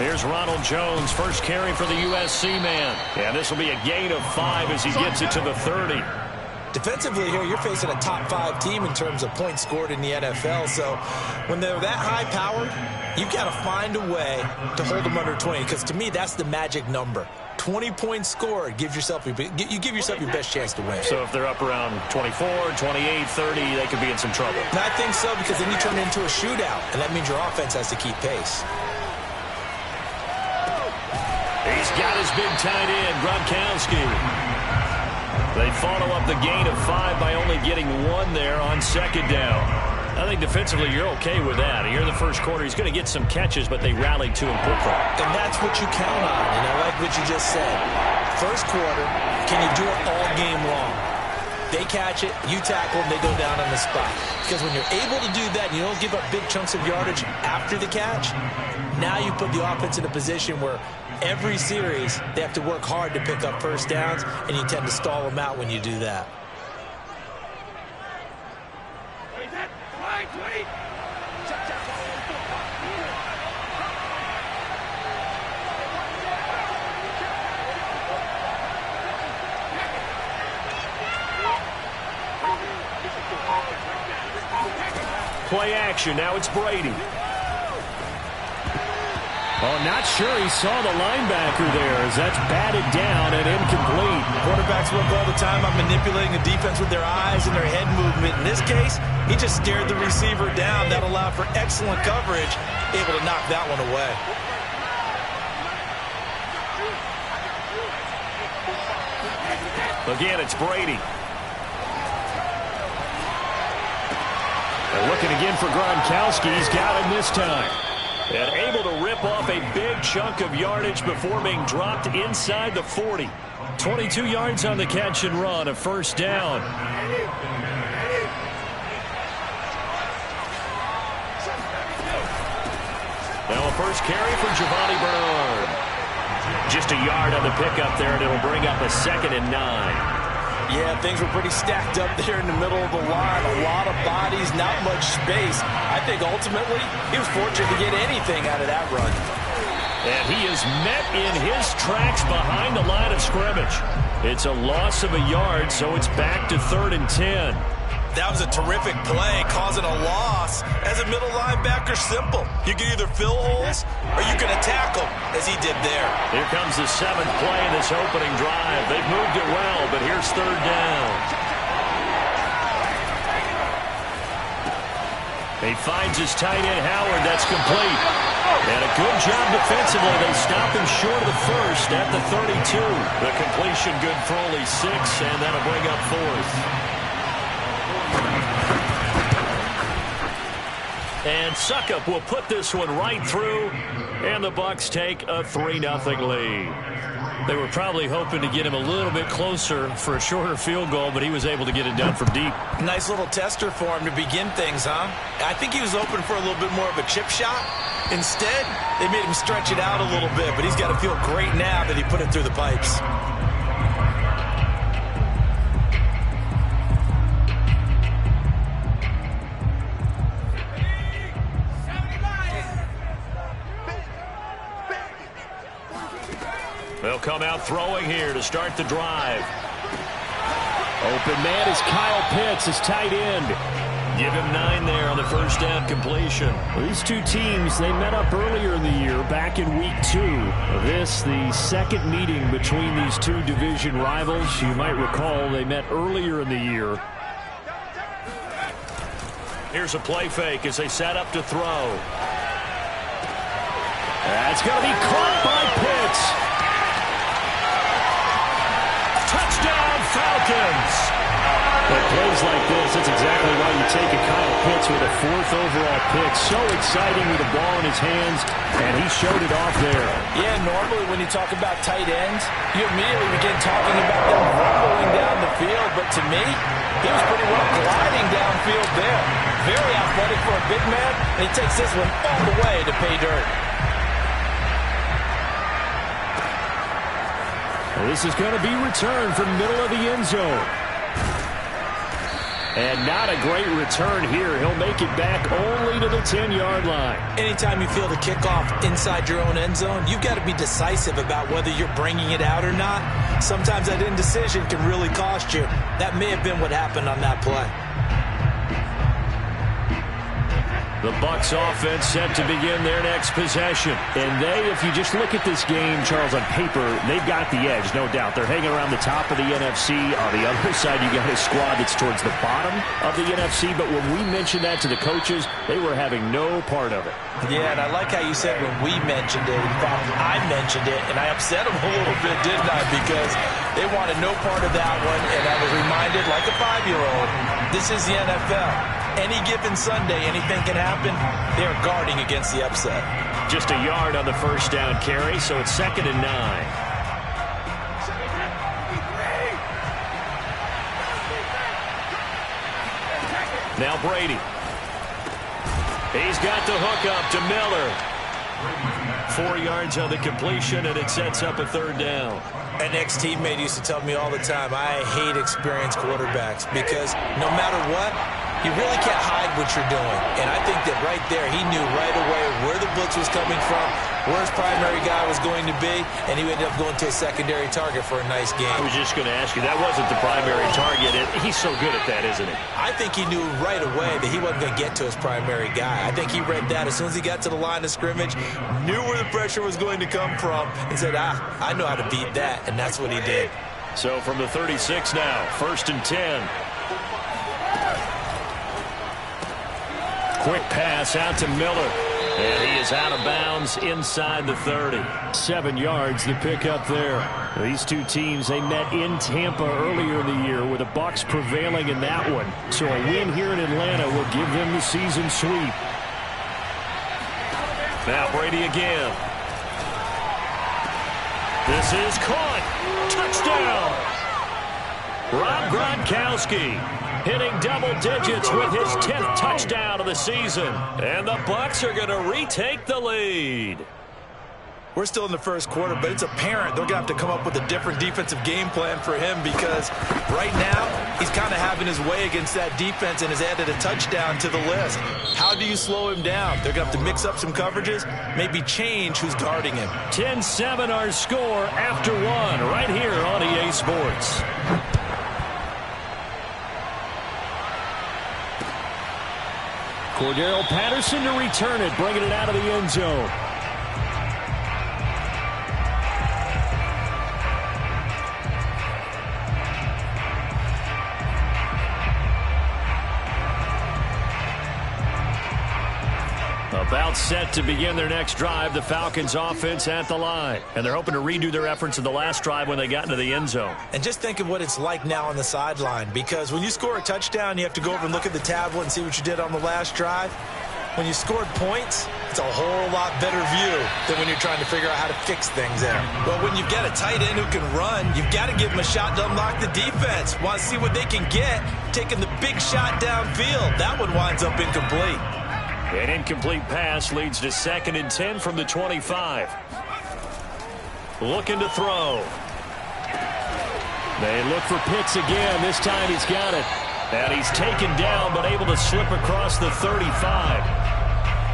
Here's Ronald Jones, first carry for the USC man. And this will be a gain of 5 as he gets it to the 30. Defensively here, you're facing a top 5 team in terms of points scored in the NFL. So when they're that high powered, you've got to find a way to hold them under 20. Because to me, that's the magic number. 20 points scored gives yourself you give yourself your best chance to win. So if they're up around 24, 28, 30, they could be in some trouble. And I think so, because then you turn it into a shootout, and that means your offense has to keep pace. He's got his big tight end, Gronkowski. They follow up the gain of 5 by only getting 1 there on second down. I think defensively you're okay with that. Here in the first quarter, he's going to get some catches, but they rallied to him quickly. And that's what you count on, and I like what you just said. First quarter, can you do it all game long? They catch it, you tackle them, they go down on the spot. Because when you're able to do that and you don't give up big chunks of yardage after the catch, now you put the offense in a position where every series they have to work hard to pick up first downs, and you tend to stall them out when you do that. Play action. Now it's Brady. Oh, not sure he saw the linebacker there as that's batted down and incomplete. Quarterbacks work all the time on manipulating the defense with their eyes and their head movement. In this case, he just stared the receiver down. That allowed for excellent coverage, able to knock that one away. Again, it's Brady. They're looking again for Gronkowski. He's got him this time. And able to rip off a big chunk of yardage before being dropped inside the 40. 22 yards on the catch and run, a first down. Now a first carry for Giovanni Bernard. Just a yard on the pickup there, and it'll bring up a 2nd and 9. Yeah, things were pretty stacked up there in the middle of the line. A lot of bodies, not much space. I think ultimately he was fortunate to get anything out of that run. And he is met in his tracks behind the line of scrimmage. It's a loss of a yard, so it's back to 3rd and 10. That was a terrific play, causing a loss. As a middle linebacker, simple. You can either fill holes or you can attack them, as he did there. Here comes the 7th play in this opening drive. They've moved it well, but here's 3rd down. He finds his tight end, Howard. That's complete. And a good job defensively. They stop him short of the first at the 32. The completion good for only 6, and that'll bring up 4th. And Suckup will put this one right through, and the Bucs take a 3-0 lead. They were probably hoping to get him a little bit closer for a shorter field goal, but he was able to get it done from deep. Nice little tester for him to begin things, huh? I think he was open for a little bit more of a chip shot. Instead, they made him stretch it out a little bit, but he's got to feel great now that he put it through the pipes. They'll come out throwing here to start the drive. Open man is Kyle Pitts, his tight end. Give him 9 there on the first down completion. Well, these two teams, they met up earlier in the year, back in week 2. This, the second meeting between these two division rivals. You might recall they met earlier in the year. Here's a play fake as they set up to throw. That's going to be caught by Pitts. Touchdown, Falcons! But plays like this, that's exactly why you take a Kyle Pitts with a 4th overall pick. So exciting with the ball in his hands, and he showed it off there. Yeah, normally when you talk about tight ends, you immediately begin talking about them rumbling down the field. But to me, he was pretty well gliding downfield there. Very athletic for a big man, and he takes this one all the way to pay dirt. Well, this is going to be returned from middle of the end zone. And not a great return here. He'll make it back only to the 10-yard line. Anytime you feel the kickoff inside your own end zone, you've got to be decisive about whether you're bringing it out or not. Sometimes that indecision can really cost you. That may have been what happened on that play. The Bucs offense set to begin their next possession. And they, if you just look at this game, Charles, on paper, they've got the edge, no doubt. They're hanging around the top of the NFC. On the other side, you got a squad that's towards the bottom of the NFC. But when we mentioned that to the coaches, they were having no part of it. Yeah, and I like how you said when we mentioned it. In fact, I mentioned it, and I upset them a little bit, didn't I? Because they wanted no part of that one. And I was reminded, like a 5-year-old, this is the NFL. Any given Sunday, anything can happen. They're guarding against the upset. Just a yard on the first down carry, so it's 2nd and 9. Now Brady. He's got the hook up to Miller. 4 yards on the completion, and it sets up a 3rd down. An ex-teammate used to tell me all the time, I hate experienced quarterbacks because no matter what, you really can't hide what you're doing. And I think that right there, he knew right away where the blitz was coming from, where his primary guy was going to be, and he ended up going to a secondary target for a nice game. I was just going to ask you, that wasn't the primary target. He's so good at that, isn't he? I think he knew right away that he wasn't going to get to his primary guy. I think he read that as soon as he got to the line of scrimmage, knew where the pressure was going to come from, and said, I know how to beat that, and that's what he did. So from the 36 now, 1st and 10. Quick pass out to Miller. And he is out of bounds inside the 30. 7 yards the pickup there. These two teams, they met in Tampa earlier in the year with the Bucs prevailing in that one. So a win here in Atlanta will give them the season sweep. Now Brady again. This is caught. Touchdown. Rob Gronkowski hitting double digits with his 10th touchdown of the season. And the Bucs are going to retake the lead. We're still in the first quarter, but it's apparent they're going to have to come up with a different defensive game plan for him because right now he's kind of having his way against that defense and has added a touchdown to the list. How do you slow him down? They're going to have to mix up some coverages, maybe change who's guarding him. 10-7 our score after one right here on EA Sports. Cordero Patterson to return it, bringing it out of the end zone. About set to begin their next drive, the Falcons offense at the line. And they're hoping to redo their efforts in the last drive when they got into the end zone. And just think of what it's like now on the sideline, because when you score a touchdown, you have to go over and look at the tablet and see what you did on the last drive. When you scored points, it's a whole lot better view than when you're trying to figure out how to fix things there. Well, when you've got a tight end who can run, you've got to give him a shot to unlock the defense. Want to see what they can get, taking the big shot downfield. That one winds up incomplete. An incomplete pass leads to 2nd and 10 from the 25. Looking to throw. They look for Pitts again. This time he's got it. And he's taken down but able to slip across the 35.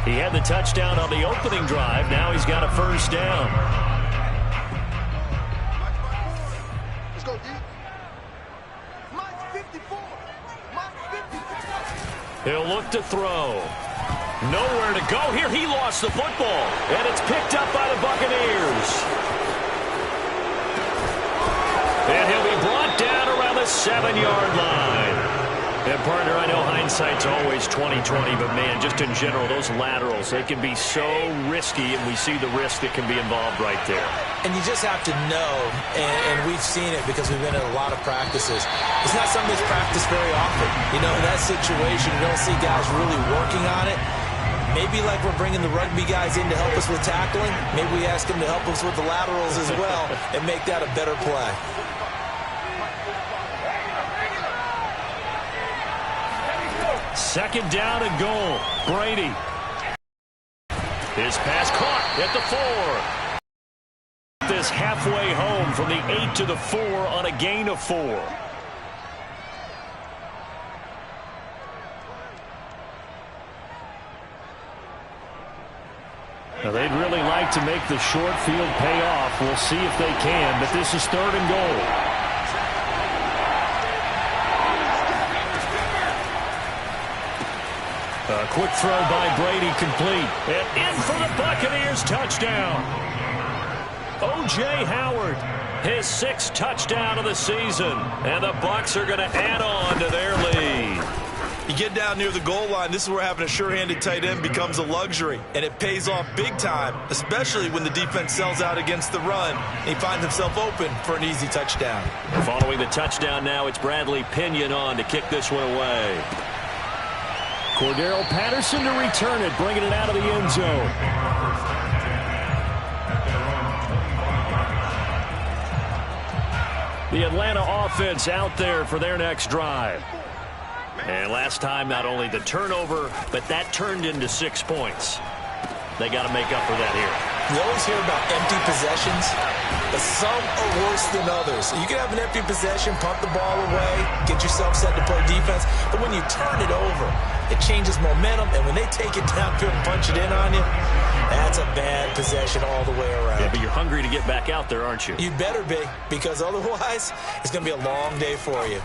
He had the touchdown on the opening drive. Now he's got a first down. Let's go, D. Mike 54. Mike 54. He'll look to throw. Nowhere to go here. He lost the football. And it's picked up by the Buccaneers. And he'll be brought down around the 7-yard line. And, partner, I know hindsight's always 20/20, but, man, just in general, those laterals, they can be so risky, and we see the risk that can be involved right there. And you just have to know, and we've seen it because we've been in a lot of practices. It's not something that's practiced very often. You know, in that situation, you don't see guys really working on it. Maybe like we're bringing the rugby guys in to help us with tackling, maybe we ask them to help us with the laterals as well and make that a better play. Second down and goal. Brady. His pass caught at the 4. This halfway home from the 8 to the 4 on a gain of 4. Now, they'd really like to make the short field pay off. We'll see if they can, but this is 3rd and goal. A quick throw by Brady, complete. And in for the Buccaneers, touchdown. O.J. Howard, his 6th touchdown of the season. And the Bucs are going to add on to their lead. You get down near the goal line, this is where having a sure-handed tight end becomes a luxury. And it pays off big time, especially when the defense sells out against the run. He finds himself open for an easy touchdown. Following the touchdown now, it's Bradley Pinion on to kick this one away. Cordero Patterson to return it, bringing it out of the end zone. The Atlanta offense out there for their next drive. And last time, not only the turnover, but that turned into 6 points. They got to make up for that here. You always hear about empty possessions, but some are worse than others. You can have an empty possession, pump the ball away, get yourself set to play defense, but when you turn it over, it changes momentum, and when they take it downfield and punch it in on you, that's a bad possession all the way around. Yeah, but you're hungry to get back out there, aren't you? You better be, because otherwise, it's going to be a long day for you.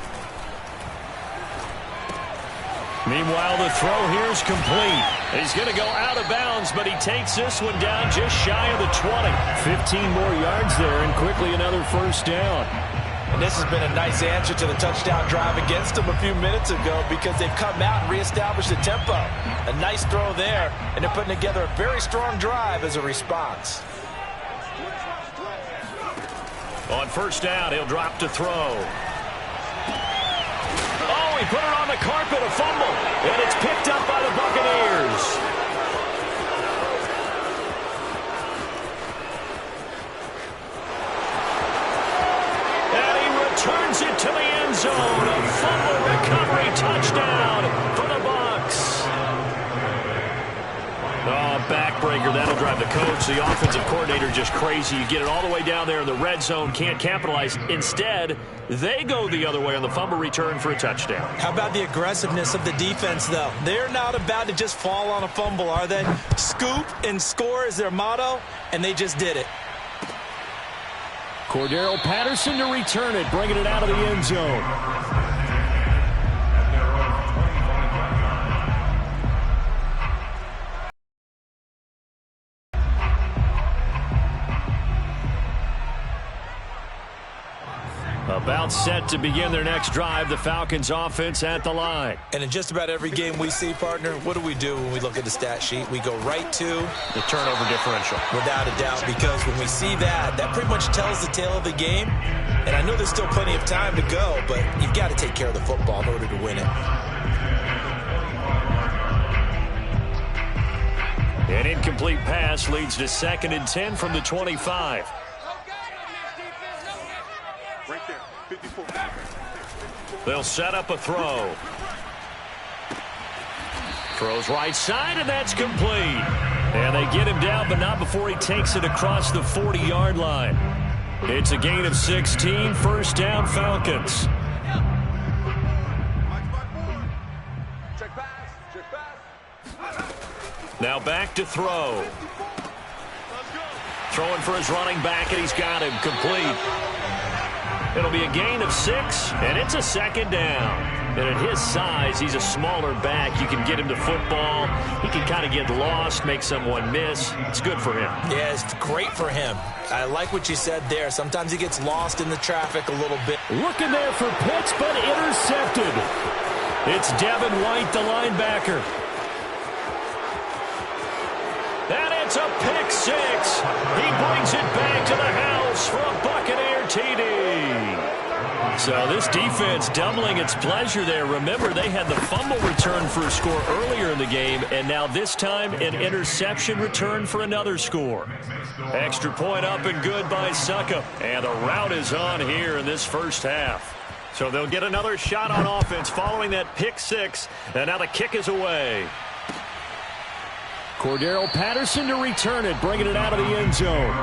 Meanwhile, the throw here is complete. He's going to go out of bounds, but he takes this one down just shy of the 20. 15 more yards there, and quickly another first down. And this has been a nice answer to the touchdown drive against them a few minutes ago because they've come out and reestablished the tempo. A nice throw there, and they're putting together a very strong drive as a response. On first down, he'll drop to throw. Oh, he put it on the carpet, a fumble, and it's picked up by the Buccaneers. And he returns it to the end zone. A fumble recovery touchdown for the Bucs. Oh, backbreaker. That'll drive the coach, the offensive coordinator, just crazy. You get it all the way down there in the red zone, can't capitalize. Instead, they go the other way on the fumble return for a touchdown. How about the aggressiveness of the defense, though? They're not about to just fall on a fumble, are they? Scoop and score is their motto, and they just did it. Cordero Patterson to return it, bringing it out of the end zone. About set to begin their next drive, the Falcons offense at the line. And in just about every game we see, partner, what do we do when we look at the stat sheet? We go right to the turnover differential. Without a doubt, because when we see that, that pretty much tells the tale of the game. And I know there's still plenty of time to go, but you've got to take care of the football in order to win it. An incomplete pass leads to 2nd and 10 from the 25. They'll set up a throw. Throws right side, and that's complete. And they get him down, but not before he takes it across the 40-yard line. It's a gain of 16, first down Falcons. Now back to throw. Throwing for his running back, and he's got him complete. It'll be a gain of 6, and it's a 2nd down. And at his size, he's a smaller back. You can get him to football. He can kind of get lost, make someone miss. It's good for him. Yeah, it's great for him. I like what you said there. Sometimes he gets lost in the traffic a little bit. Looking there for Pitts, but intercepted. It's Devin White, the linebacker. And it's a pick 6. He brings it back to the house for a Buccaneer TD. So this defense doubling its pleasure there. Remember, they had the fumble return for a score earlier in the game, and now this time an interception return for another score. Extra point up and good by Suckup. And the route is on here in this first half. So they'll get another shot on offense following that pick 6, and now the kick is away. Cordero Patterson to return it, bringing it out of the end zone.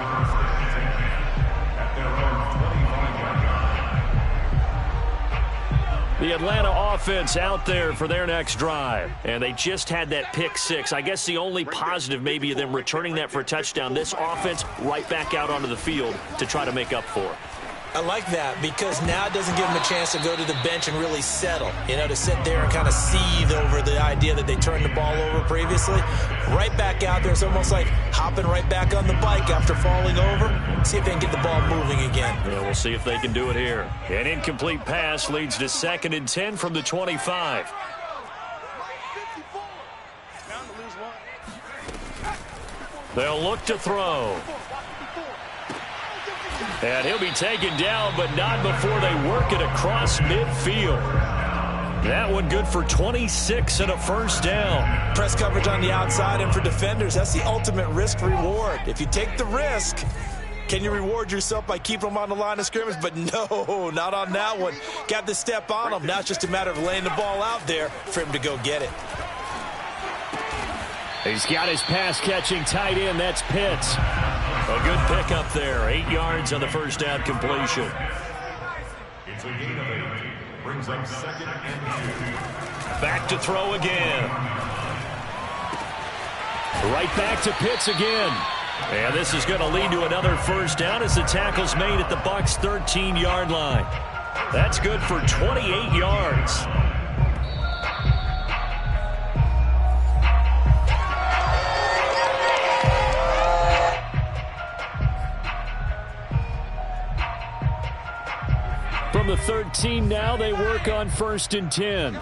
The Atlanta offense out there for their next drive. And they just had that pick six. I guess the only positive maybe of them returning that for a touchdown. This offense right back out onto the field to try to make up for it. I like that because now it doesn't give them a chance to go to the bench and really settle, to sit there and kind of seethe over the idea that they turned the ball over previously. Right back out there. It's almost like hopping right back on the bike after falling over. See if they can get the ball moving again. Yeah, we'll see if they can do it here. An incomplete pass leads to 2nd and 10 from the 25. They'll look to throw. And he'll be taken down, but not before they work it across midfield. That one good for 26 and a first down. Press coverage on the outside, and for defenders, that's the ultimate risk-reward. If you take the risk, can you reward yourself by keeping them on the line of scrimmage? But no, not on that one. Got to step on them. Now it's just a matter of laying the ball out there for him to go get it. He's got his pass-catching tight end. That's Pitts. A good pickup there. 8 yards on the first down completion. It's a gain of 8. Brings up 2nd and 2. Back to throw again. Right back to Pitts again. And this is going to lead to another first down as the tackle's made at the Bucs' 13-yard line. That's good for 28 yards. From the 13 now, they work on 1st and 10.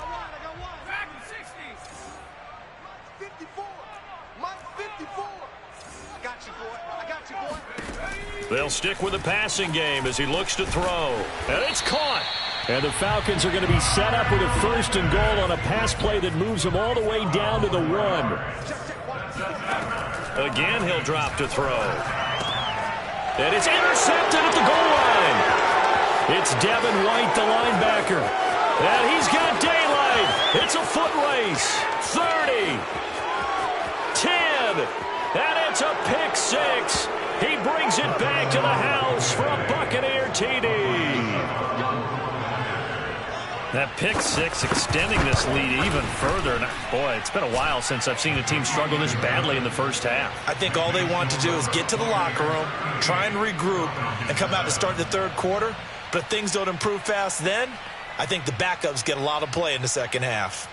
They'll stick with the passing game as he looks to throw. And it's caught. And the Falcons are going to be set up with a 1st and goal on a pass play that moves them all the way down to the 1. Again, he'll drop to throw. And it's intercepted at the goal line. It's Devin White, the linebacker. And he's got daylight. It's a foot race. 30. 10. And it's a pick six. He brings it back to the house for a Buccaneer TD. That pick six extending this lead even further. And boy, it's been a while since I've seen a team struggle this badly in the first half. I think all they want to do is get to the locker room, try and regroup, and come out to start the third quarter. But if things don't improve fast then, I think the backups get a lot of play in the second half.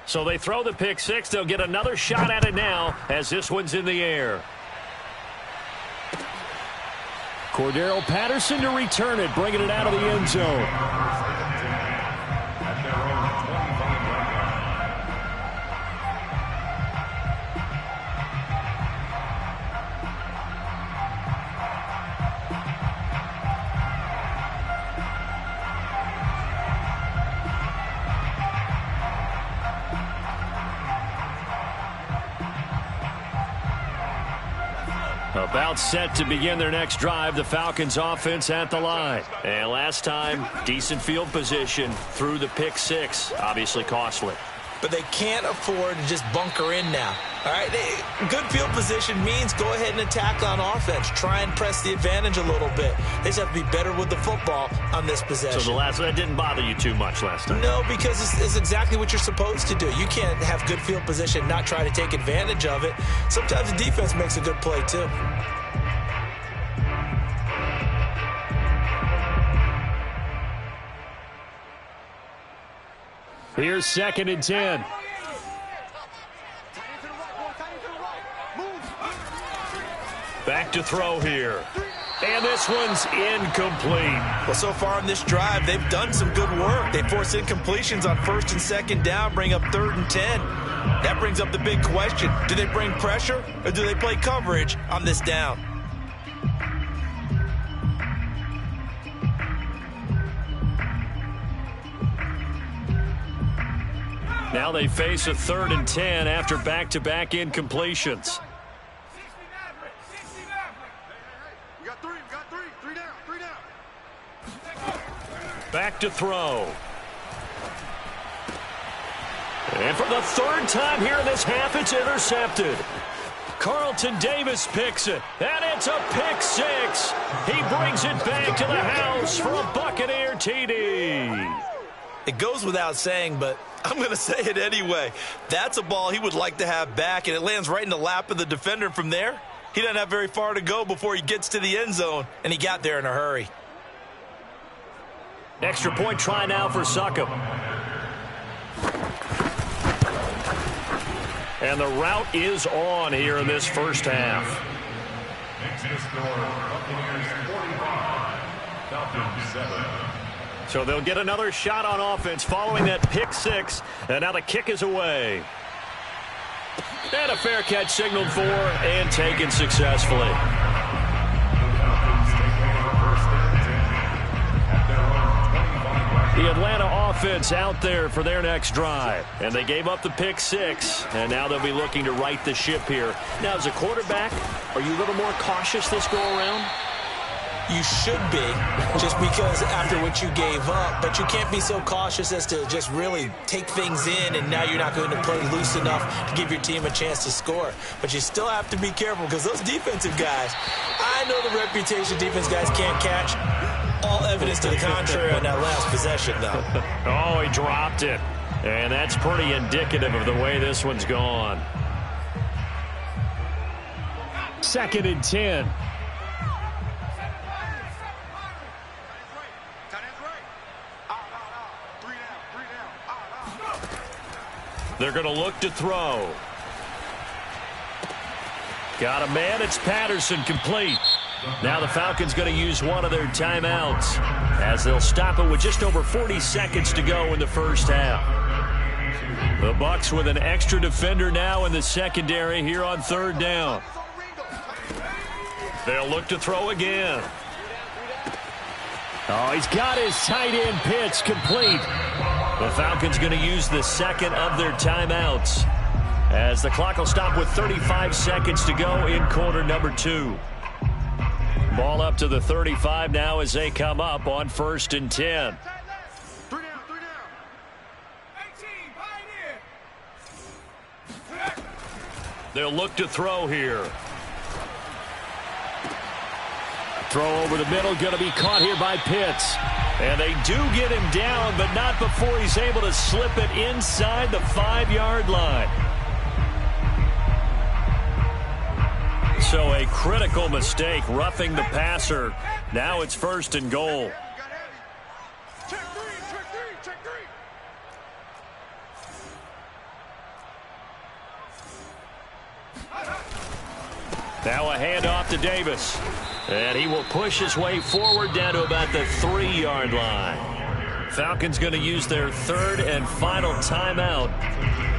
So they throw the pick six. They'll get another shot at it now as this one's in the air. Cordero Patterson to return it, bringing it out of the end zone. About set to begin their next drive, the Falcons offense at the line. And last time, decent field position through the pick six. Obviously costly. But they can't afford to just bunker in now. All right, good field position means go ahead and attack on offense. Try and press the advantage a little bit. They just have to be better with the football on this possession. So that didn't bother you too much last time? No, because it's exactly what you're supposed to do. You can't have good field position, not try to take advantage of it. Sometimes the defense makes a good play too. Here's 2nd and 10. Back to throw here. And this one's incomplete. Well, so far in this drive, they've done some good work. They force incompletions on 1st and 2nd down, bring up 3rd and 10. That brings up the big question. Do they bring pressure or do they play coverage on this down? Now they face a 3rd and 10 after back-to-back incompletions. We got three down. Back to throw. And for the third time here in this half, it's intercepted. Carlton Davis picks it, and it's a pick six. He brings it back to the house for a Buccaneer TD. It goes without saying, but I'm going to say it anyway. That's a ball he would like to have back, and it lands right in the lap of the defender from there. He doesn't have very far to go before he gets to the end zone, and he got there in a hurry. Extra point try now for Succop. And the route is on here in this first half. Makes the score Buccaneers 45, Falcons 7. So they'll get another shot on offense following that pick six. And now the kick is away. And a fair catch signaled for and taken successfully. The Atlanta offense out there for their next drive. And they gave up the pick six. And now they'll be looking to right the ship here. Now, as a quarterback, are you a little more cautious this go around? You should be, just because after what you gave up. But you can't be so cautious as to just really take things in, and now you're not going to play loose enough to give your team a chance to score. But you still have to be careful, because those defensive guys, I know the reputation defense guys can't catch. All evidence to the contrary on that last possession, though. Oh, he dropped it. And that's pretty indicative of the way this one's gone. 2nd and 10. They're going to look to throw. Got a man. It's Patterson, complete. Now the Falcons going to use one of their timeouts as they'll stop it with just over 40 seconds to go in the first half. The Bucs with an extra defender now in the secondary here on 3rd down. They'll look to throw again. Oh, he's got his tight end pitch complete. The Falcons going to use the second of their timeouts as the clock will stop with 35 seconds to go in quarter number 2. Ball up to the 35 now as they come up on 1st and 10. They'll look to throw here. Throw over the middle, going to be caught here by Pitts. And they do get him down, but not before he's able to slip it inside the 5-yard line. So a critical mistake, roughing the passer. Now it's 1st and goal. Now a handoff to Davis. And he will push his way forward down to about the 3-yard line. Falcons going to use their 3rd and final timeout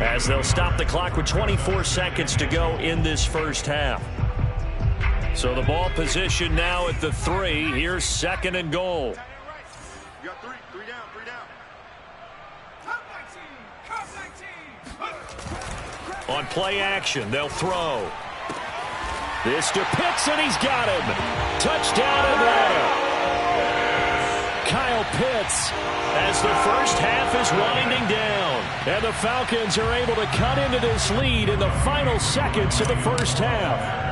as they'll stop the clock with 24 seconds to go in this first half. So the ball position now at the 3. Here's 2nd and goal. You got 3 down, 3 down. On play action, they'll throw. This to Pitts, and he's got him. Touchdown, Atlanta. Kyle Pitts as the first half is winding down. And the Falcons are able to cut into this lead in the final seconds of the first half.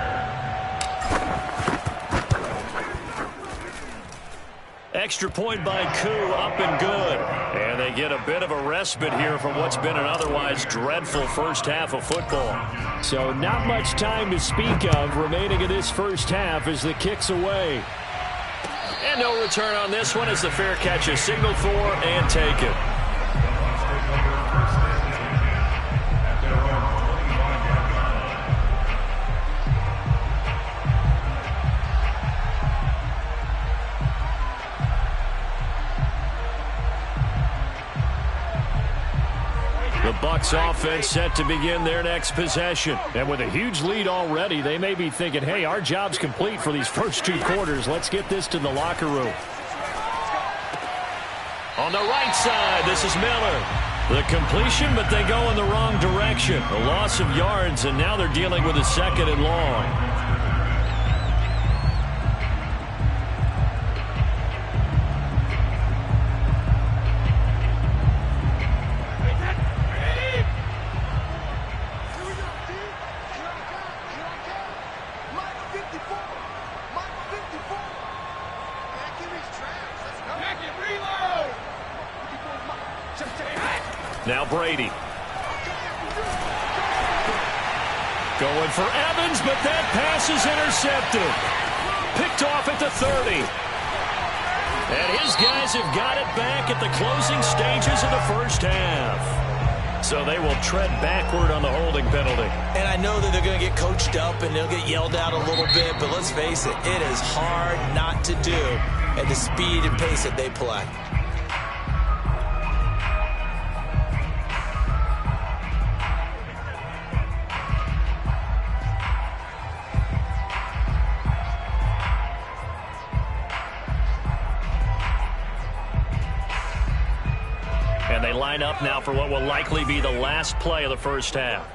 Extra point by Koo, up and good. And they get a bit of a respite here from what's been an otherwise dreadful first half of football. So not much time to speak of remaining in this first half as the kick's away. And no return on this one as the fair catch is signaled for and taken. The Bucs offense set to begin their next possession. And with a huge lead already, they may be thinking, hey, our job's complete for these first 2 quarters. Let's get this to the locker room. On the right side, this is Miller. The completion, but they go in the wrong direction. A loss of yards, and now they're dealing with a 2nd and long. Now Brady. Going for Evans, but that pass is intercepted. Picked off at the 30. And his guys have got it back at the closing stages of the first half. So they will tread backward on the holding penalty. And I know that they're going to get coached up and they'll get yelled out a little bit, but let's face it, it is hard not to do at the speed and pace that they play. And they line up now for what will likely be the last play of the first half.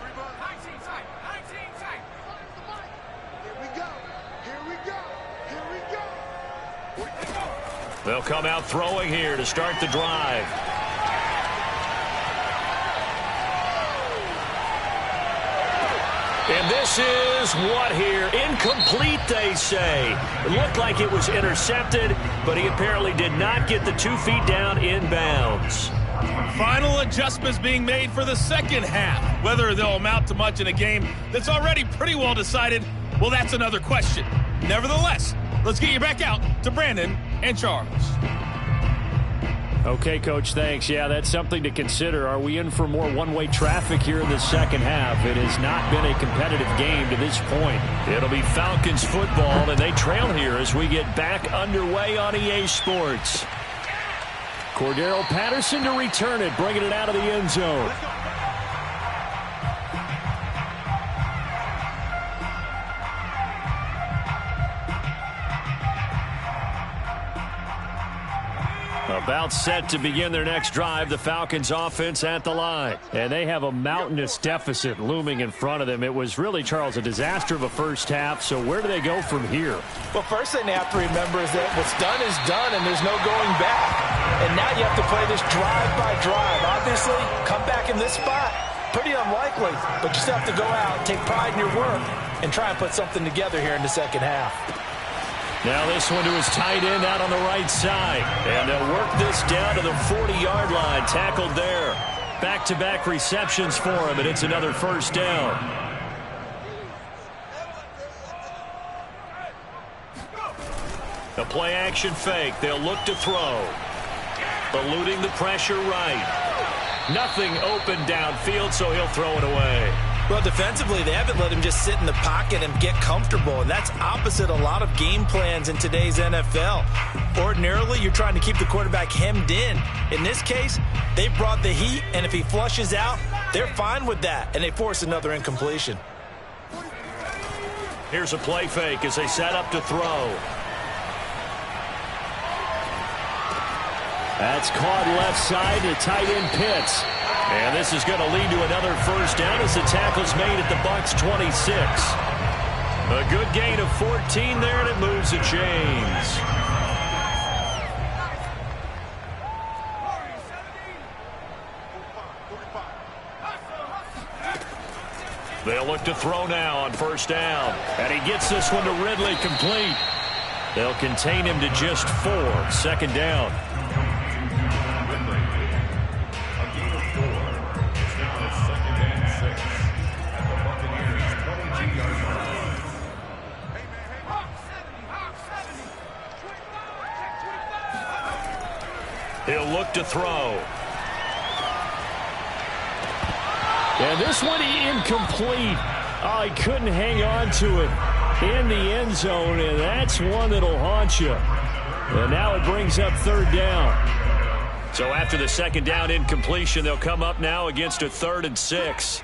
They'll come out throwing here to start the drive. And this is what here? Incomplete, they say. It looked like it was intercepted, but he apparently did not get the 2 feet down inbounds. Final adjustments being made for the second half. Whether they'll amount to much in a game that's already pretty well decided, well, that's another question. Nevertheless, let's get you back out to Brandon and Charles. Okay, Coach, thanks. Yeah, that's something to consider. Are we in for more one-way traffic here in the second half? It has not been a competitive game to this point. It'll be Falcons football, and they trail here as we get back underway on EA Sports. Cordero Patterson to return it, bringing it out of the end zone. About set to begin their next drive, the Falcons offense at the line. And they have a mountainous deficit looming in front of them. It was really, Charles, a disaster of a first half. So where do they go from here? Well, first thing they have to remember is that what's done is done and there's no going back. And now you have to play this drive by drive. Obviously, come back in this spot, pretty unlikely. But you still have to go out, take pride in your work, and try and put something together here in the second half. Now this one to his tight end out on the right side. And they'll work this down to the 40-yard line. Tackled there. Back-to-back receptions for him, and it's another first down. The play-action fake. They'll look to throw. Eluding the pressure right. Nothing open downfield, so he'll throw it away. Well, defensively, they haven't let him just sit in the pocket and get comfortable, and that's opposite a lot of game plans in today's NFL. Ordinarily, you're trying to keep the quarterback hemmed in. In this case, they brought the heat, and if he flushes out, they're fine with that, and they force another incompletion. Here's a play fake as they set up to throw. That's caught left side to tight end Pitts. And this is going to lead to another first down as the tackle's made at the Bucs 26. A good gain of 14 there, and it moves the chains. They'll look to throw now on first down. And he gets this one to Ridley complete. They'll contain him to just 4. Second down. He'll look to throw. And this one incomplete. Oh, he couldn't hang on to it in the end zone, and that's one that'll haunt you. And now it brings up third down. So after the second down incompletion, they'll come up now against a 3rd and 6.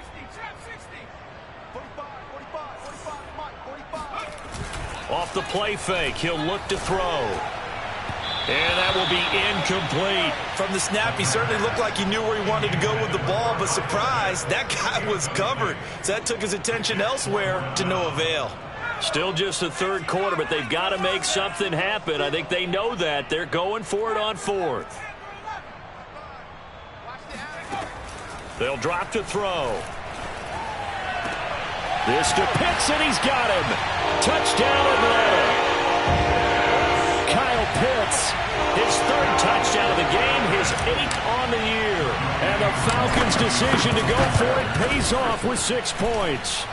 Off the play fake, he'll look to throw. And that will be incomplete. From the snap, he certainly looked like he knew where he wanted to go with the ball, but surprise, that guy was covered. So that took his attention elsewhere to no avail. Still just the third quarter, but they've got to make something happen. I think they know that. They're going for it on 4th. They'll drop to throw. This to Pitts, and he's got him. Touchdown Atlanta. Kyle Pitts. His third touchdown of the game, his 8th on the year. And the Falcons' decision to go for it pays off with 6 points.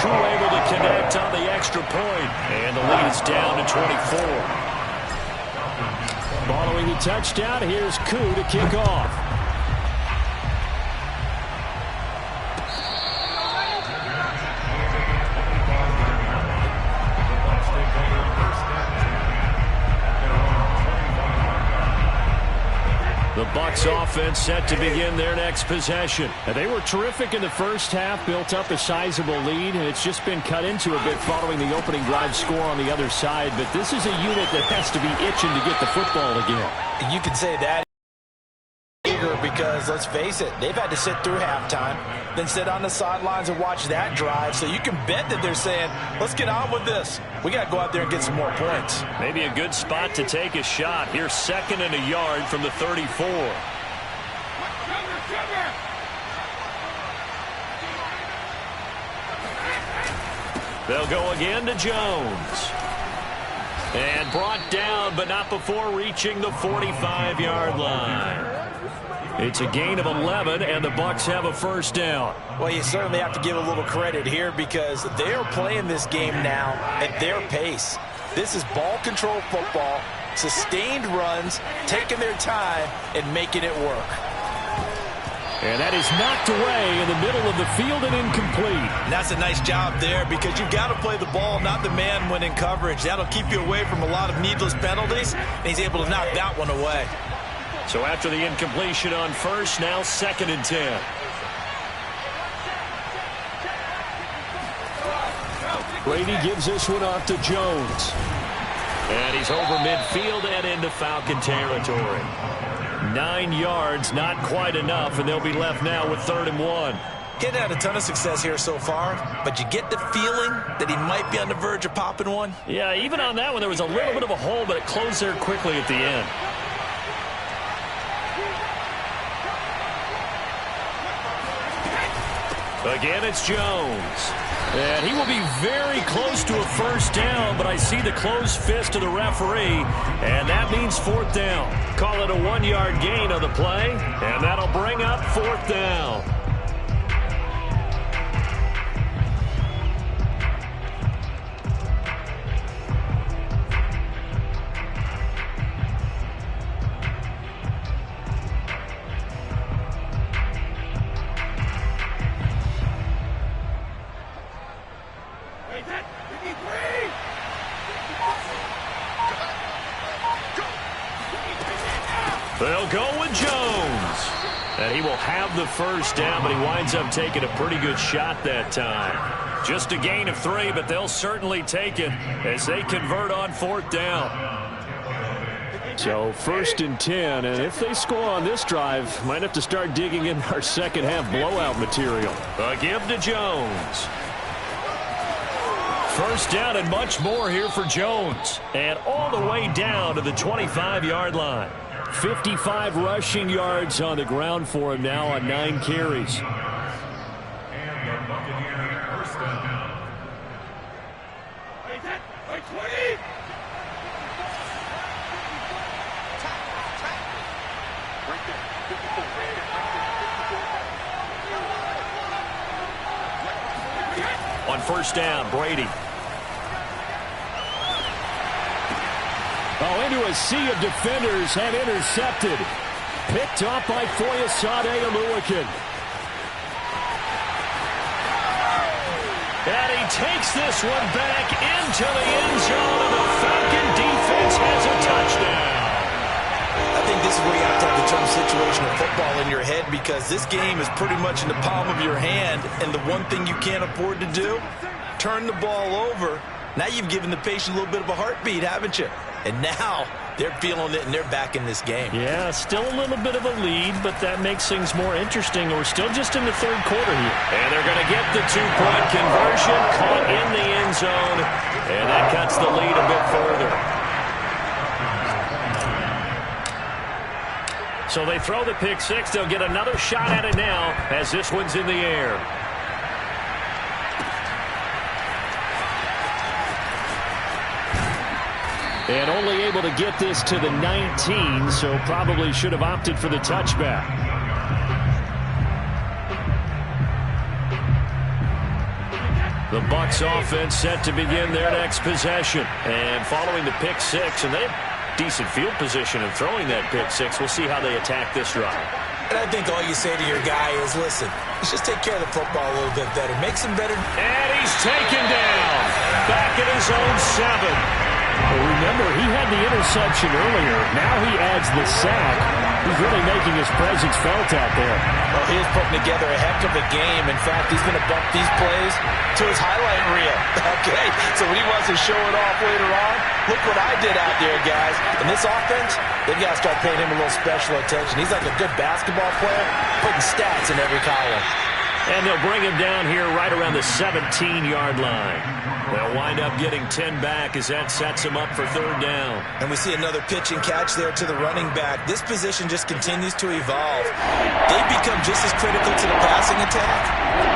Koo able to connect on the extra point, and the lead is down to 24. Following the touchdown, here's Koo to kick off. The Bucs offense set to begin their next possession. And they were terrific in the first half, built up a sizable lead, and it's just been cut into a bit following the opening drive score on the other side. But this is a unit that has to be itching to get the football again. You can say that because, let's face it, they've had to sit through halftime, then sit on the sidelines and watch that drive. So you can bet that they're saying, let's get on with this. We got to go out there and get some more points. Maybe a good spot to take a shot. Here's 2nd and a yard from the 34. They'll go again to Jones. And brought down, but not before reaching the 45-yard line. It's a gain of 11, and the Bucs have a first down. Well, you certainly have to give a little credit here because they're playing this game now at their pace. This is ball control football, sustained runs, taking their time, and making it work. And that is knocked away in the middle of the field and incomplete. And that's a nice job there because you've got to play the ball, not the man when in coverage. That'll keep you away from a lot of needless penalties, and he's able to knock that one away. So after the incompletion on first, now 2nd and 10. Brady gives this one off to Jones. And he's over midfield and into Falcon territory. 9 yards, not quite enough, and they'll be left now with 3rd and 1. Getting had a ton of success here so far, but you get the feeling that he might be on the verge of popping one. Yeah, even on that one, there was a little bit of a hole, but it closed there quickly at the end. Again, it's Jones. And he will be very close to a first down, but I see the closed fist of the referee, and that means 4th down. Call it a 1-yard gain on the play, and that'll bring up 4th down. They'll go with Jones. And he will have the first down, but he winds up taking a pretty good shot that time. Just a gain of 3, but they'll certainly take it as they convert on 4th down. So 1st and 10, and if they score on this drive, might have to start digging in our second half blowout material. A give to Jones. First down and much more here for Jones. And all the way down to the 25-yard line. 55 rushing yards on the ground for him now on 9 carries. And the Buccaneers first down. On first down, Brady. Oh, into a sea of defenders and intercepted. Picked up by Foyesade Oluwakin. And he takes this one back into the end zone, and the Falcon defense has a touchdown. I think this is where you have to have the term situational football in your head because this game is pretty much in the palm of your hand, and the one thing you can't afford to do, turn the ball over. Now you've given the patient a little bit of a heartbeat, haven't you? And now they're feeling it, and they're back in this game. Yeah, still a little bit of a lead, but that makes things more interesting. We're still just in the 3rd quarter here. And they're going to get the 2-point conversion, caught in the end zone, and that cuts the lead a bit further. So they throw the pick 6. They'll get another shot at it now as this one's in the air. And only able to get this to the 19, so probably should have opted for the touchback. The Bucs offense set to begin their next possession. And following the pick six, and they have decent field position of throwing that pick six. We'll see how they attack this drive. And I think all you say to your guy is, listen, let's just take care of the football a little bit better. Make some better. And he's taken down. Back at his own 7. Well, remember, he had the interception earlier. Now he adds the sack. He's really making his presence felt out there. Well, he is putting together a heck of a game. In fact, he's going to bump these plays to his highlight reel. Okay, so when he wants to show it off later on, look what I did out there, guys. In this offense, they've got to start paying him a little special attention. He's like a good basketball player, putting stats in every column. And they'll bring him down here right around the 17-yard line. They'll wind up getting 10 back as that sets him up for 3rd down. And we see another pitch and catch there to the running back. This position just continues to evolve. They become just as critical to the passing attack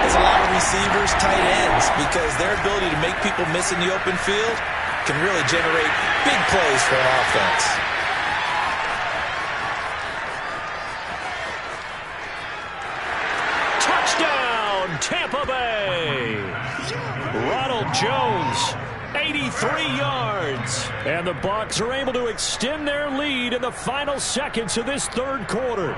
as a lot of receivers, tight ends, because their ability to make people miss in the open field can really generate big plays for an offense. Tampa Bay. Ronald Jones, 83 yards. And the Bucs are able to extend their lead in the final seconds of this 3rd quarter.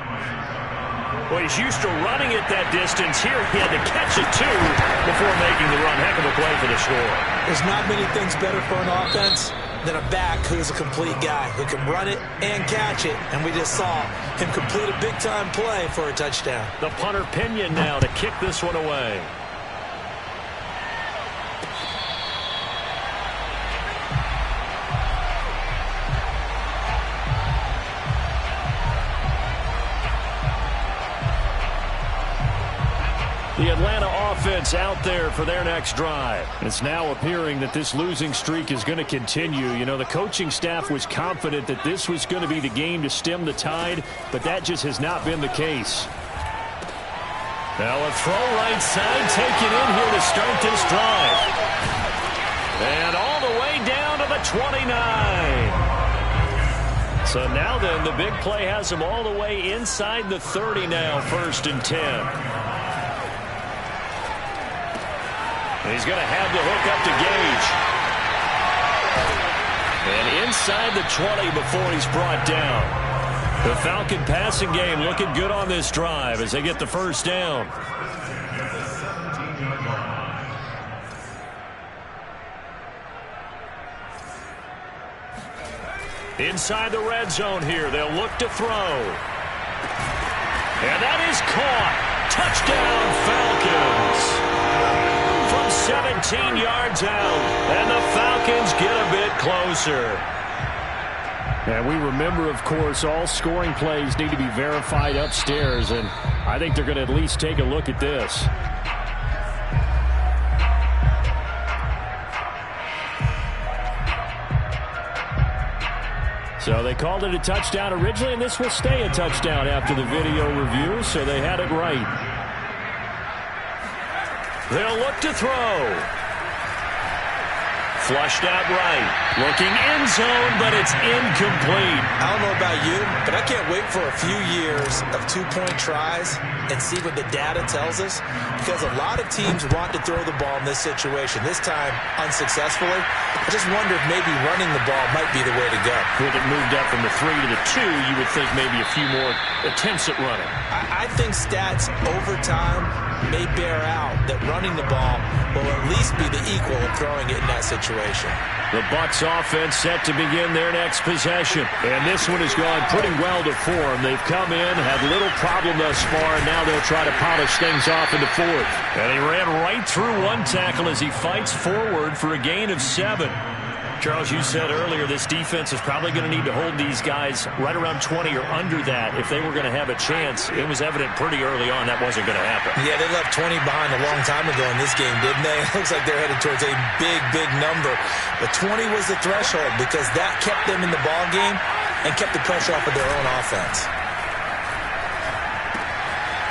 Well, he's used to running it that distance. Here he had to catch it, too, before making the run. Heck of a play for the score. There's not many things better for an offense than a back who's a complete guy who can run it and catch it. And we just saw him complete a big-time play for a touchdown. The punter Pinion now to kick this one away. The Atlanta offense out there for their next drive. It's now appearing that this losing streak is going to continue. You know, the coaching staff was confident that this was going to be the game to stem the tide, but that just has not been the case. Now a throw right side taken in here to start this drive. And all the way down to the 29. So now then, the big play has them all the way inside the 30 now, 1st and 10. He's going to have the hook up to Gage. And inside the 20 before he's brought down. The Falcon passing game looking good on this drive as they get the 1st down. Inside the red zone here, they'll look to throw. And that is caught. Touchdown, Falcons. From 17 yards out, and the Falcons get a bit closer. And we remember, of course, all scoring plays need to be verified upstairs, and I think they're going to at least take a look at this. So they called it a touchdown originally, and this will stay a touchdown after the video review, so they had it right. They'll look to throw. Flushed out right. Looking end zone, but it's incomplete. I don't know about you, but I can't wait for a few years of 2-point tries and see what the data tells us, because a lot of teams want to throw the ball in this situation, this time unsuccessfully. I just wonder if maybe running the ball might be the way to go. With it moved up from the 3 to the 2, you would think maybe a few more attempts at running. I think stats over time may bear out that running the ball will at least be the equal of throwing it in that situation. The Bucs offense set to begin their next possession. And this one has gone pretty well to form. They've come in, had little problem thus far, and now they'll try to polish things off in the 4th. And he ran right through one tackle as he fights forward for a gain of 7. Charles, you said earlier this defense is probably going to need to hold these guys right around 20 or under that if they were going to have a chance. It was evident pretty early on that wasn't going to happen. Yeah, they left 20 behind a long time ago in this game, didn't they? It looks like they're headed towards a big, big number. But 20 was the threshold because that kept them in the ball game and kept the pressure off of their own offense.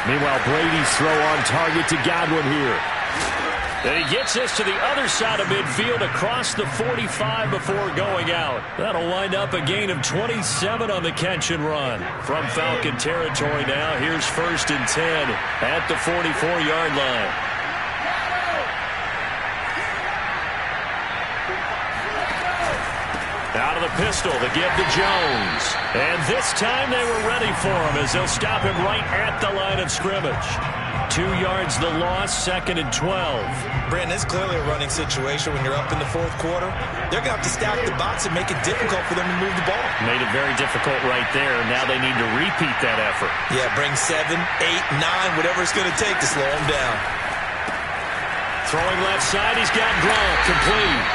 Meanwhile, Brady's throw on target to Godwin here. And he gets this to the other side of midfield across the 45 before going out. That'll wind up a gain of 27 on the catch and run. From Falcon territory now, here's 1st and 10 at the 44-yard line. Out of the pistol to give to Jones. And this time they were ready for him as they'll stop him right at the line of scrimmage. 2 yards the loss, 2nd and 12. Brandon, it's clearly a running situation when you're up in the 4th quarter. They're going to have to stack the box and make it difficult for them to move the ball. Made it very difficult right there. Now they need to repeat that effort. Yeah, bring 7, 8, 9, whatever it's going to take to slow them down. Throwing left side, he's got Gronk, complete.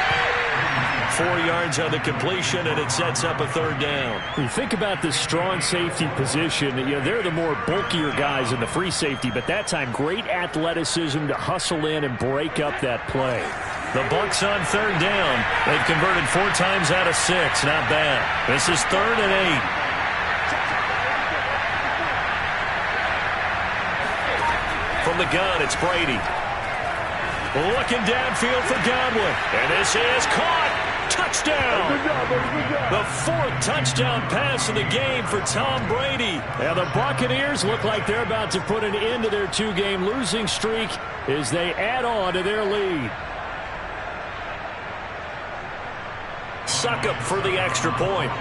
4 yards on the completion, and it sets up a 3rd down. You think about this strong safety position. They're the more bulkier guys in the free safety, but that time great athleticism to hustle in and break up that play. The Bucs on 3rd down. They've converted 4 times out of 6. Not bad. This is 3rd and 8. From the gun, it's Brady. Looking downfield for Godwin. And this is caught. Touchdown! The 4th touchdown pass of the game for Tom Brady. And the Buccaneers look like they're about to put an end to their 2-game losing streak as they add on to their lead. Succop for the extra point.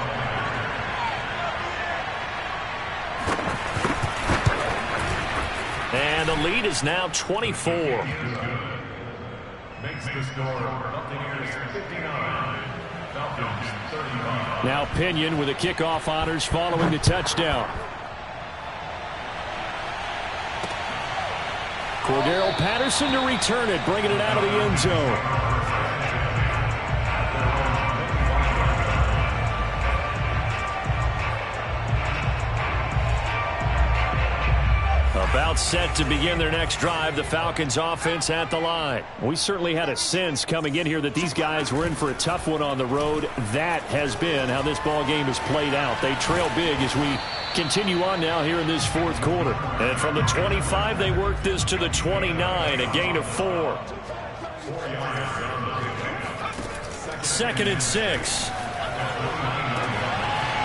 And the lead is now 24. Makes the score Buccaneers 59, Falcons 35. Now Pinion with the kickoff honors following the touchdown. Cordero Patterson to return it, bringing it out of the end zone. About set to begin their next drive, the Falcons offense at the line. We certainly had a sense coming in here that these guys were in for a tough one on the road. That has been how this ball game has played out. They trail big as we continue on now here in this 4th quarter. And from the 25, they work this to the 29, a gain of 4. 2nd and 6.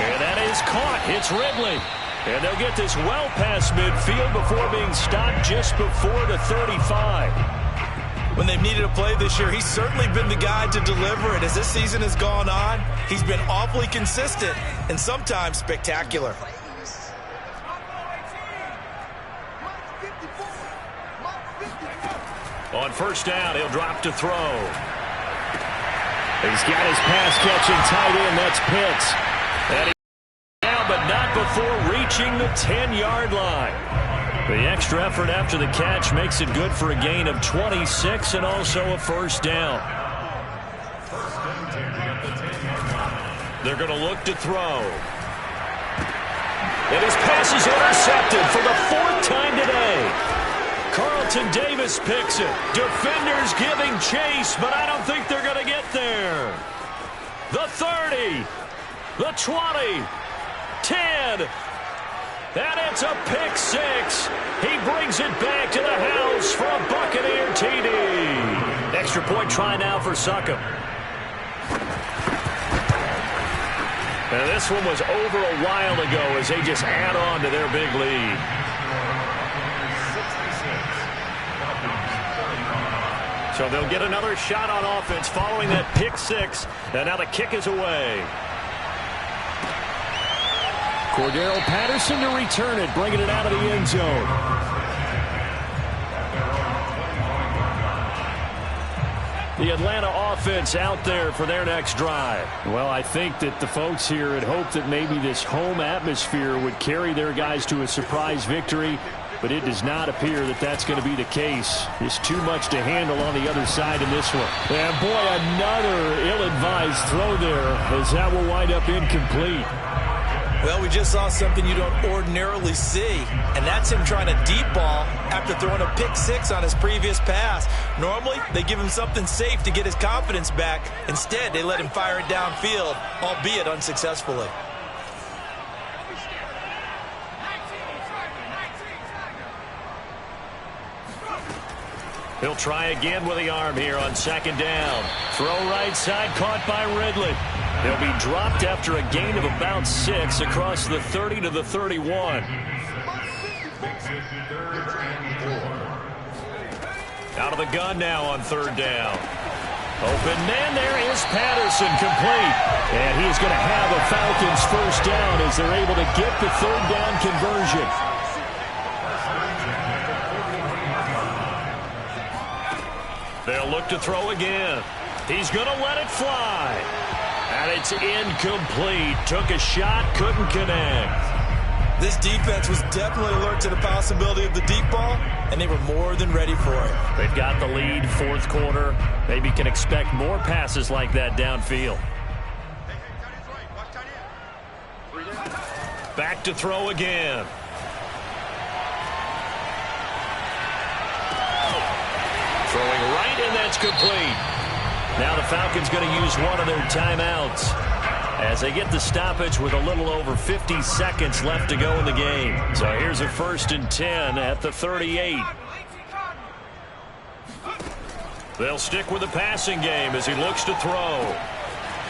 And that is caught. It's Ridley. And they'll get this well past midfield before being stopped just before the 35. When they've needed a play this year, he's certainly been the guy to deliver it. As this season has gone on, he's been awfully consistent and sometimes spectacular. On 1st down, he'll drop to throw. He's got his pass-catching tight end. That's Pitts. And but not before reaching the 10-yard line. The extra effort after the catch makes it good for a gain of 26 and also a 1st down. They're going to look to throw. And his pass is intercepted for the 4th time today. Carlton Davis picks it. Defenders giving chase, but I don't think they're going to get there. The 30, the 20, 10, and it's a pick 6. He brings it back to the house for a Buccaneer TD. Extra point try now for Succop. And this one was over a while ago as they just add on to their big lead. So they'll get another shot on offense following that pick 6. And now the kick is away. Cordero Patterson to return it, bringing it out of the end zone. The Atlanta offense out there for their next drive. Well, I think that the folks here had hoped that maybe this home atmosphere would carry their guys to a surprise victory, but it does not appear that that's going to be the case. Just too much to handle on the other side in this one. And boy, another ill-advised throw there as that will wind up incomplete. Well, we just saw something you don't ordinarily see, and that's him trying to deep ball after throwing a pick 6 on his previous pass. Normally, they give him something safe to get his confidence back. Instead, they let him fire it downfield, albeit unsuccessfully. He'll try again with the arm here on second down. Throw right side, caught by Ridley. He'll be dropped after a gain of about 6 across the 30 to the 31. Out of the gun now on third down. Open man, there is Patterson, complete. And he's going to have a Falcons first down as they're able to get the third down conversion. They'll look to throw again. He's going to let it fly. And it's incomplete. Took a shot, couldn't connect. This defense was definitely alert to the possibility of the deep ball, and they were more than ready for it. They've got the lead, fourth quarter. Maybe can expect more passes like that downfield. Back to throw again. Throwing right, and that's complete. Now the Falcons going to use one of their timeouts as they get the stoppage with a little over 50 seconds left to go in the game. So here's a 1st and 10 at the 38. They'll stick with the passing game as he looks to throw.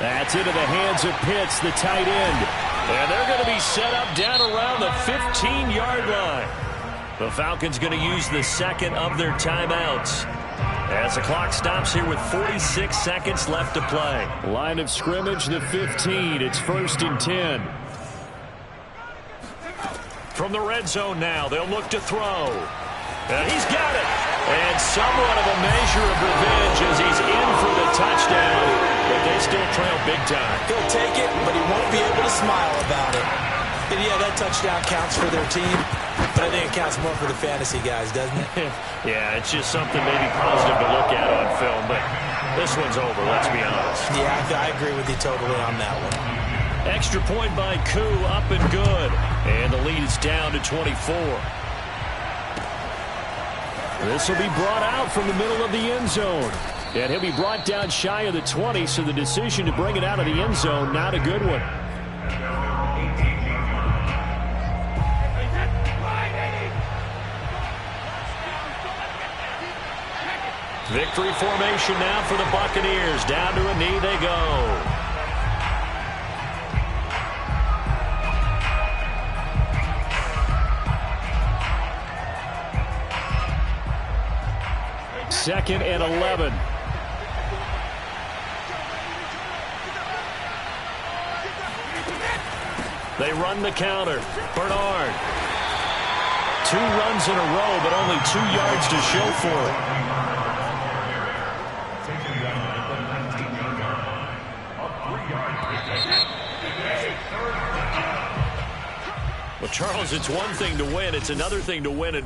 That's into the hands of Pitts, the tight end. And they're going to be set up down around the 15-yard line. The Falcons going to use the second of their timeouts as the clock stops here with 46 seconds left to play. Line of scrimmage, the 15. It's 1st and 10. From the red zone now, they'll look to throw. And he's got it. And somewhat of a measure of revenge as he's in for the touchdown. But they still trail big time. He'll take it, but he won't be able to smile about it. And yeah, that touchdown counts for their team. But I think it counts more for the fantasy guys, doesn't it? Yeah, it's just something maybe positive to look at on film. But this one's over, let's be honest. Yeah, I agree with you totally on that one. Extra point by Koo, up and good. And the lead is down to 24. This will be brought out from the middle of the end zone. And he'll be brought down shy of the 20, so the decision to bring it out of the end zone, not a good one. Victory formation now for the Buccaneers. Down to a knee they go. Second and 11. They run the counter. Bernard. 2 runs in a row, but only 2 yards to show for it. Well, Charles, it's one thing to win. It's another thing to win it.